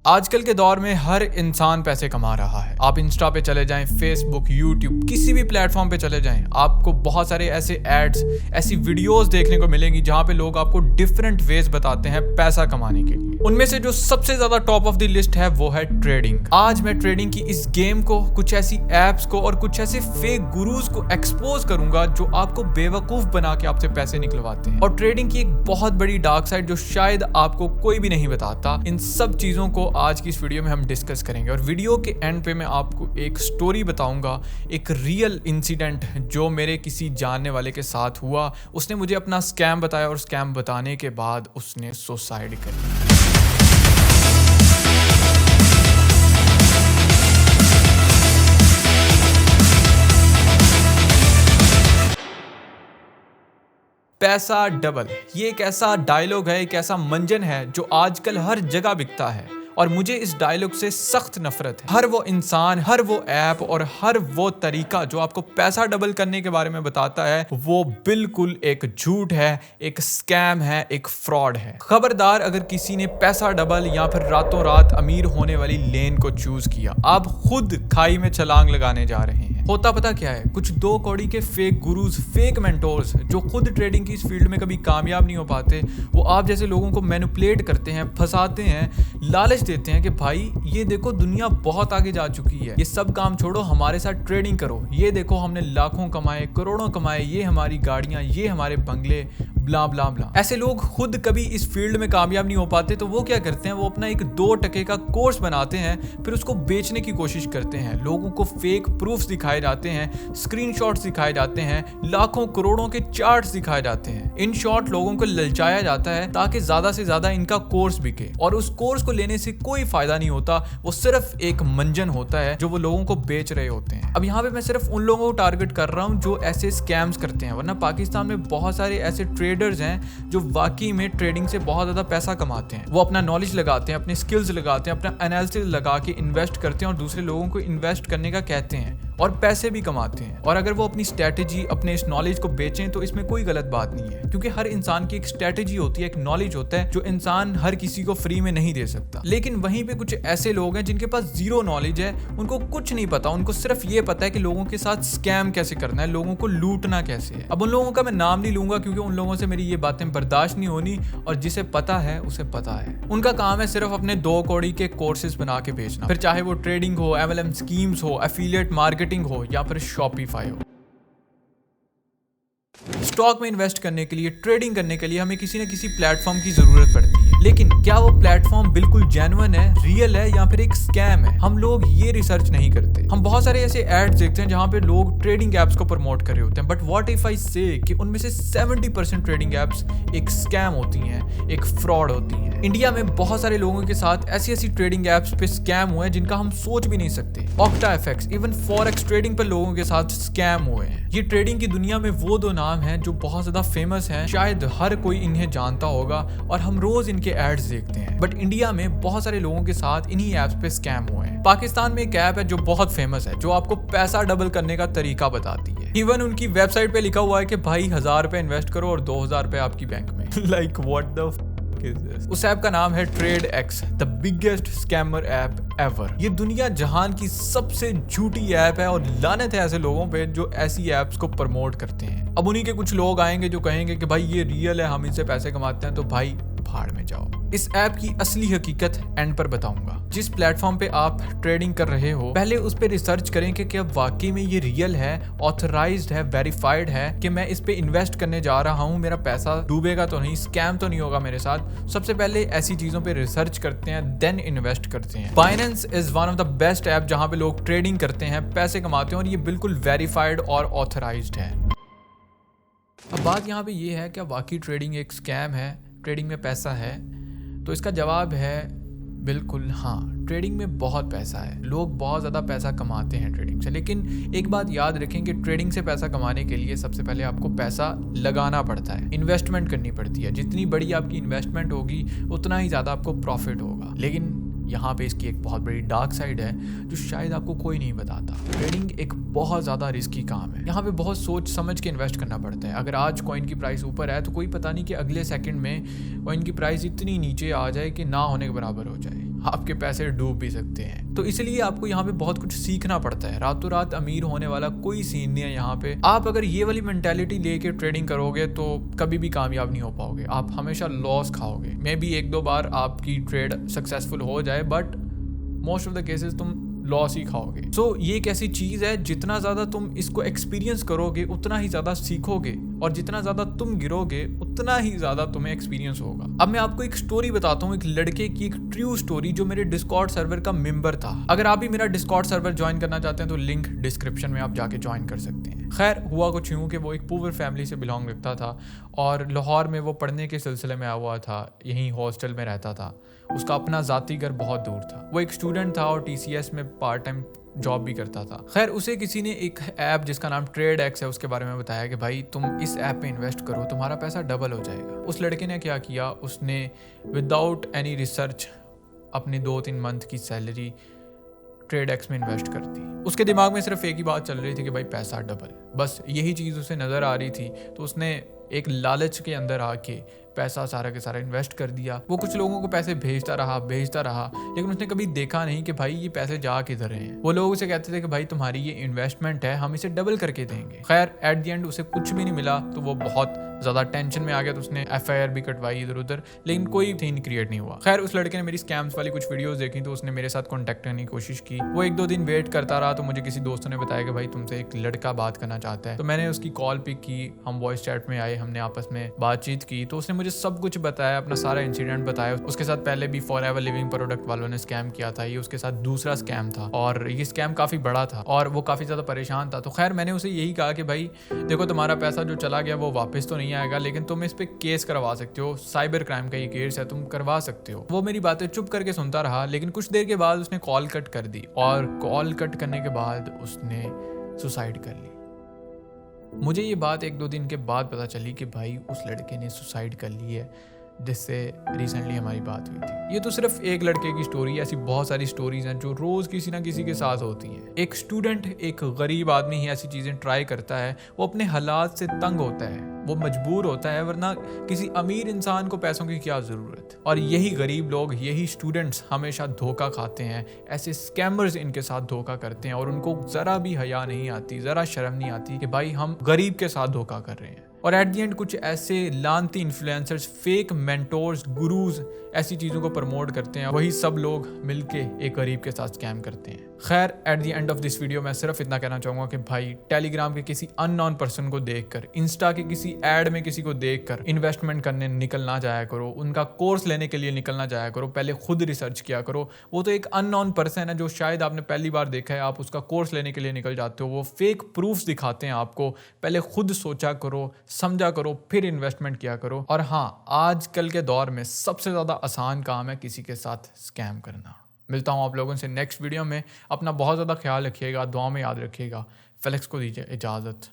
आजकल के दौर में हर इंसान पैसे कमा रहा है। आप इंस्टा पे चले जाएं, फेसबुक, यूट्यूब, किसी भी प्लेटफॉर्म पे चले जाएं, आपको बहुत सारे ऐसे एड्स, ऐसी वीडियोस देखने को मिलेंगी जहां पे लोग आपको डिफरेंट वेज बताते हैं पैसा कमाने के लिए। उनमें से जो सबसे ज्यादा टॉप ऑफ द लिस्ट है वो है ट्रेडिंग। आज मैं ट्रेडिंग की इस गेम को, कुछ ऐसी एप्स को और कुछ ऐसे फेक गुरुज को एक्सपोज करूंगा जो आपको बेवकूफ बना के आपसे पैसे निकलवाते हैं। और ट्रेडिंग की एक बहुत बड़ी डार्क साइड जो शायद आपको कोई भी नहीं बताता। इन सब चीजों को आज की इस वीडियो में हम डिस्कस करेंगे और वीडियो के एंड पे मैं आपको एक स्टोरी बताऊंगा, एक रियल इंसिडेंट जो मेरे किसी जानने वाले के साथ हुआ। उसने मुझे अपना स्कैम बताया और स्कैम बताने के बाद उसने सुसाइड कर लिया। पैसा डबल, ये एक ऐसा डायलॉग है, एक ऐसा मंजन है जो आजकल हर जगह बिकता है और मुझे इस डायलॉग से सख्त नफरत है। हर वो इंसान, हर वो ऐप और हर वो तरीका जो आपको पैसा डबल करने के बारे में बताता है वो बिल्कुल एक झूठ है, एक स्कैम है, एक फ्रॉड है। खबरदार अगर किसी ने पैसा डबल या फिर रातों रात अमीर होने वाली लेन को चूज किया, आप खुद खाई में छलांग लगाने जा रहे हैं। होता पता क्या है, कुछ 2 कौड़ी के फेक गुरुज, फेक मेंटोर्स जो खुद ट्रेडिंग की इस फील्ड में कभी कामयाब नहीं हो पाते, वो आप जैसे लोगों को मैनिपुलेट करते हैं, फंसाते हैं, लालच देते हैं कि भाई ये देखो दुनिया बहुत आगे जा चुकी है, ये सब काम छोड़ो, हमारे साथ ट्रेडिंग करो, ये देखो हमने लाखों कमाए, करोड़ों कमाए, ये हमारी गाड़ियां, ये हमारे बंगले, ब्ला ब्ला ब्ला। ऐसे लोग खुद कभी इस फील्ड में कामयाब नहीं हो पाते तो वो क्या करते हैं, वो अपना एक 2 टके का कोर्स बनाते हैं, फिर उसको बेचने की कोशिश करते हैं। लोगों को फेक प्रूफ्स दिखाए जाते हैं, स्क्रीनशॉट्स दिखाए जाते हैं, लाखों करोड़ों के चार्ट्स दिखाए जाते हैं। इन शॉर्ट लोगों को ललचाया जाता है ताकि ज्यादा से ज्यादा इनका कोर्स बिके और उस कोर्स को लेने से कोई फायदा नहीं होता, वो सिर्फ एक मंजन होता है जो वो लोगों को बेच रहे होते हैं। अब यहाँ पे मैं सिर्फ उन लोगों को टारगेट कर रहा हूँ जो ऐसे स्कैम्स करते हैं, वरना पाकिस्तान में बहुत सारे ऐसे ट्रेडर्स हैं जो वाकई में ट्रेडिंग से बहुत ज्यादा पैसा कमाते हैं। वो अपना नॉलेज लगाते हैं, अपने स्किल्स लगाते हैं, अपना एनालिसिस लगा के इन्वेस्ट करते हैं और दूसरे लोगों को इन्वेस्ट करने का कहते हैं और पैसे भी कमाते हैं। और अगर वो अपनी स्ट्रेटेजी, अपने इस नॉलेज को बेचें तो इसमें कोई गलत बात नहीं है, क्योंकि हर इंसान की एक स्ट्रेटेजी होती है, एक नॉलेज होता है जो इंसान हर किसी को फ्री में नहीं दे सकता। लेकिन वहीं पे कुछ ऐसे लोग हैं जिनके पास जीरो नॉलेज है, उनको कुछ नहीं पता, उनको सिर्फ ये पता है कि लोगों के साथ स्कैम कैसे करना है, लोगों को लूटना कैसे है। अब उन लोगों का मैं नाम नहीं लूंगा क्योंकि उन लोगों से मेरी ये बातें बर्दाश्त नहीं होनी, और जिसे पता है उसे पता है। उनका काम है सिर्फ अपने 2 कौड़ी के कोर्सेज बना के बेचना, फिर चाहे वो ट्रेडिंग हो, MLM स्कीम्स हो, एफिलिएट मार्केटिंग हो या फिर शॉपिफाई हो। स्टॉक में इन्वेस्ट करने के लिए, ट्रेडिंग करने के लिए हमें किसी न किसी प्लेटफॉर्म की जरूरत पड़ती है, लेकिन क्या वो प्लेटफॉर्म बिल्कुल जेन्युइन है, रियल है या फिर एक स्कैम है? हम लोग ये रिसर्च नहीं करते। हम बहुत सारे ऐसे एड्स देखते हैं जहां पे लोग ट्रेडिंग एप्स को प्रमोट कर रहे होते हैं, बट व्हाट इफ आई से कि उनमें से 70% ट्रेडिंग एप्स एक स्कैम होती हैं, एक फ्रॉड होती हैं। इंडिया में बहुत सारे लोगों के साथ ऐसी ट्रेडिंग एप्स पे स्कैम हुए हैं जिनका हम सोच भी नहीं सकते। OctaFX, इवन फॉरेक्स ट्रेडिंग पर लोगों के साथ स्कैम हुए हैं। ये ट्रेडिंग की दुनिया में वो 2 नाम हैं जो बहुत ज्यादा फेमस हैं, शायद हर कोई इन्हें जानता होगा और हम रोज इनके एड्स देखते हैं। बट इंडिया में बहुत सारे लोगों के साथ इन्हीं एप्स पे स्कैम हुए हैं। पाकिस्तान में एक ऐप है जो बहुत फेमस है, जो आपको पैसा डबल करने का तरीका बताती है। इवन उनकी वेबसाइट पे लिखा हुआ है कि भाई 1000 रुपए इन्वेस्ट करो और 2000 रुपए आपकी बैंक में। लाइक व्हाट द उस ऐप का नाम है TradeX, the biggest scammer app ever. ये दुनिया जहान की सबसे झूठी ऐप है और लानत है ऐसे लोगों पे जो ऐसी ऐप्स को प्रमोट करते हैं। अब उन्हीं के कुछ लोग आएंगे जो कहेंगे कि भाई ये रियल है, हम इनसे पैसे कमाते हैं, तो भाई भाड़ में जाओ। इस ऐप की असली हकीकत एंड पर बताऊंगा। जिस प्लेटफॉर्म पे आप ट्रेडिंग कर रहे हो, पहले उस पे रिसर्च करें कि क्या वाकई में ये रियल है, ऑथराइज्ड है, वेरीफाइड है, कि मैं इस पे इन्वेस्ट करने जा रहा हूँ, मेरा पैसा डूबेगा तो नहीं, स्कैम तो नहीं होगा मेरे साथ। सबसे पहले ऐसी चीजों पे रिसर्च करते हैं, देन इन्वेस्ट करते हैं। Binance is one of the best app जहां पे लोग ट्रेडिंग करते हैं, पैसे कमाते हैं और ये बिल्कुल वेरीफाइड और ऑथराइज्ड है। अब बात यहाँ पे ये है, क्या वाकई ट्रेडिंग एक स्कैम है, ट्रेडिंग में पैसा है? तो इसका जवाब है बिल्कुल हाँ, ट्रेडिंग में बहुत पैसा है, लोग बहुत ज़्यादा पैसा कमाते हैं ट्रेडिंग से। लेकिन एक बात याद रखें कि ट्रेडिंग से पैसा कमाने के लिए सबसे पहले आपको पैसा लगाना पड़ता है, इन्वेस्टमेंट करनी पड़ती है। जितनी बड़ी आपकी इन्वेस्टमेंट होगी उतना ही ज़्यादा आपको प्रॉफिट होगा। लेकिन यहाँ पे इसकी एक बहुत बड़ी डार्क साइड है जो शायद आपको कोई नहीं बताता। ट्रेडिंग एक बहुत ज़्यादा रिस्की काम है, यहाँ पे बहुत सोच समझ के इन्वेस्ट करना पड़ता है। अगर आज कॉइन की प्राइस ऊपर है तो कोई पता नहीं कि अगले सेकंड में कॉइन की प्राइस इतनी नीचे आ जाए कि ना होने के बराबर हो जाए। आपके पैसे डूब भी सकते हैं। तो इसलिए आपको यहाँ पे बहुत कुछ सीखना पड़ता है। रातों रात अमीर होने वाला कोई सीन नहीं है यहाँ पे। आप अगर ये वाली मेंटालिटी लेके ट्रेडिंग करोगे तो कभी भी कामयाब नहीं हो पाओगे, आप हमेशा लॉस खाओगे। मे बी 1-2 बार आपकी ट्रेड सक्सेसफुल हो जाए, but most of the cases तुम लॉस ही खाओगे। सो ये एक ऐसी चीज है, जितना ज्यादा तुम इसको एक्सपीरियंस करोगे उतना ही ज्यादा सीखोगे, और जितना ज्यादा तुम गिरोगे उतना ही ज्यादा तुम्हें एक्सपीरियंस होगा। अब मैं आपको एक स्टोरी बताता हूँ, एक लड़के की एक ट्रू स्टोरी जो मेरे डिस्कॉर्ड सर्वर का मेंबर था। अगर आप भी मेरा डिस्कॉर्ड सर्वर ज्वाइन करना चाहते हैं तो लिंक डिस्क्रिप्शन में आप जाके ज्वाइन कर सकते हैं। खैर हुआ कुछ यूँ कि वो एक पुअर फैमिली से बिलोंग रखता था और लाहौर में वो पढ़ने के सिलसिले में आया हुआ था, यहीं हॉस्टल में रहता था। उसका अपना ज़ाती घर बहुत दूर था। वो एक स्टूडेंट था और TCS में पार्ट टाइम जॉब भी करता था। खैर उसे किसी ने एक ऐप जिसका नाम TradeX है उसके बारे में बताया कि भाई तुम इस ऐप पे इन्वेस्ट करो, तुम्हारा पैसा डबल हो जाएगा। उस लड़के ने क्या किया, उसने विदाउट एनी रिसर्च अपनी 2-3 मंथ की सैलरी TradeX में इन्वेस्ट कर दी। उसके दिमाग में सिर्फ एक ही बात चल रही थी कि भाई पैसा डबल, बस यही चीज़ उसे नज़र आ रही थी। तो उसने एक लालच के अंदर आके पैसा सारा के सारा इन्वेस्ट कर दिया। वो कुछ लोगों को पैसे भेजता रहा, लेकिन उसने कभी देखा नहीं कि भाई ये पैसे जा किधर रहे हैं। वो लोग उसे कहते थे कि भाई तुम्हारी ये इन्वेस्टमेंट है, हम इसे डबल करके देंगे। खैर एट द एंड उसे कुछ भी नहीं मिला, तो वो बहुत ज़्यादा टेंशन में आ गया। तो उसने FIR भी कटवाई इधर उधर, लेकिन कोई सीन क्रिएट नहीं हुआ। खैर उस लड़के ने मेरी स्कैम्स वाली कुछ वीडियोस देखी, तो उसने मेरे साथ कॉन्टैक्ट करने की कोशिश की। वो 1-2 दिन वेट करता रहा, तो मुझे किसी दोस्तों ने बताया कि भाई तुमसे एक लड़का बात करना चाहता है। तो मैंने उसकी कॉल पिक की, हम वॉइस चैट में आए, हमने आपस में बातचीत की। तो उसने मुझे सब कुछ बताया, अपना सारा इंसिडेंट बताया। उसके साथ पहले भी फॉरएवर लिविंग प्रोडक्ट वालों ने स्कैम किया था, ये उसके साथ दूसरा स्कैम था और ये स्कैम काफ़ी बड़ा था और वो काफ़ी ज़्यादा परेशान था। तो खैर मैंने उसे यही कहा कि भाई देखो तुम्हारा पैसा जो चला गया वो वापस तो नहीं आएगा, लेकिन तुम इस पे केस करवा सकते हो, साइबर क्राइम का ये केस है, तुम करवा सकते हो। वो मेरी बातें चुप करके सुनता रहा, लेकिन कुछ देर के बाद उसने कॉल कट कर दी और कॉल कट करने के बाद उसने सुसाइड कर ली। मुझे ये बात 1-2 दिन के बाद पता चली कि भाई उस लड़के ने सुसाइड कर ली है जिससे रिसेंटली हमारी बात हुई थी। ये तो सिर्फ एक लड़के की स्टोरी है, ऐसी बहुत सारी स्टोरीज हैं जो रोज़ किसी ना किसी के साथ होती हैं। एक स्टूडेंट, एक गरीब आदमी ही ऐसी चीज़ें ट्राई करता है, वो अपने हालात से तंग होता है, वो मजबूर होता है, वरना किसी अमीर इंसान को पैसों की क्या ज़रूरत। और यही गरीब लोग, यही स्टूडेंट्स हमेशा धोखा खाते हैं। ऐसे स्कैमर्स इनके साथ धोखा करते हैं और उनको ज़रा भी हया नहीं आती, ज़रा शर्म नहीं आती कि भाई हम गरीब के साथ धोखा कर रहे हैं। और एट द एंड कुछ ऐसे लानती इन्फ्लुएंसर्स, फेक मेंटोर्स, गुरुज ऐसी चीज़ों को प्रमोट करते हैं, वही सब लोग मिलके एक गरीब के साथ स्कैम करते हैं। खैर at the end of this video मैं सिर्फ इतना कहना चाहूँगा कि भाई टेलीग्राम के किसी अननोन पर्सन को देखकर, इंस्टा के किसी ऐड में किसी को देखकर इन्वेस्टमेंट करने निकल ना जाया करो, उनका कोर्स लेने के लिए निकल ना जाया करो, पहले खुद रिसर्च किया करो। वो तो एक अननोन पर्सन है जो शायद आपने पहली बार देखा है, आप उसका कोर्स लेने के लिए निकल जाते हो, वो फेक प्रूफ्स दिखाते हैं आपको। पहले खुद सोचा करो, समझा करो, फिर इन्वेस्टमेंट किया करो। और हाँ, आजकल के दौर में सबसे ज़्यादा आसान काम है किसी के साथ स्कैम करना। मिलता हूँ आप लोगों से नेक्स्ट वीडियो में। अपना बहुत ज़्यादा ख्याल रखिएगा, दुआ में याद रखिएगा। फेलिक्स को दीजिए इजाज़त।